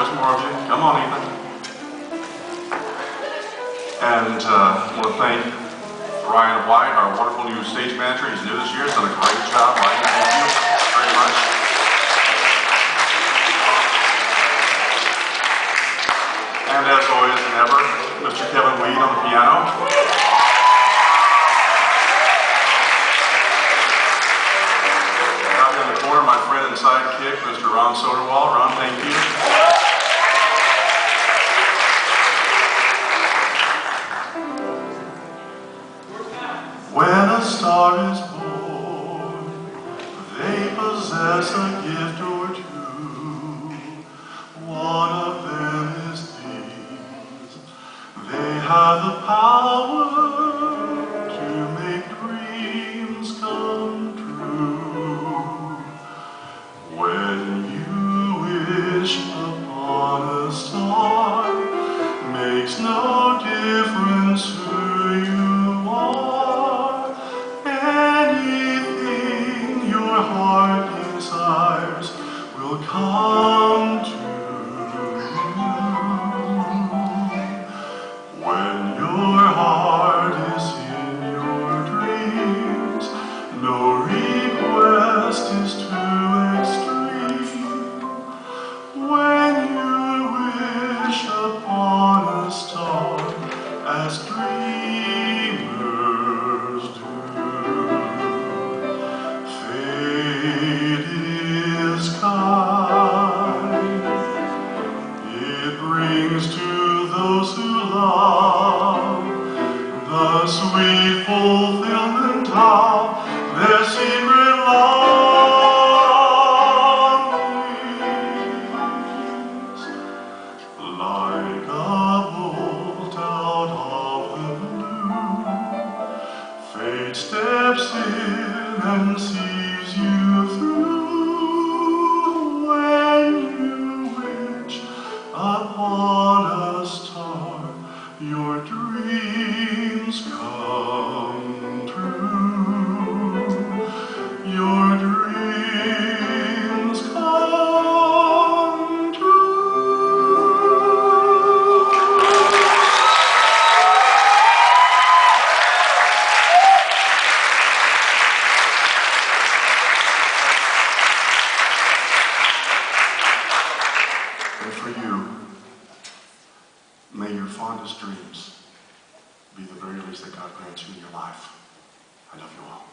there's more of you. Come on, Ethan. And I want to thank Ryan White, our wonderful new stage manager. He's new this year. He's done a great job. Ryan, thank you very much. And as always and ever, Mr. Kevin Weed on the piano. Out in the corner, my friend and sidekick, Mr. Ron Soderwall. Ron, thank you. When a star is born, they possess a gift or two. One of them is these: they have the power to make dreams come true. When you wish upon a star, makes no difference who you are. Anything your heart desires will come to you. When your heart is in your dreams, no request is too extreme. When you wish upon a star, as dreamers do, fate is kind. It brings to those who love the sweet fulfillment of their secret longings. Like a bolt out of the blue, fate steps in and sees you through. When you wish upon a star, your dreams come true. Your dreams come true. And for you, may your fondest dreams be the very least that God grants you in your life. I love you all.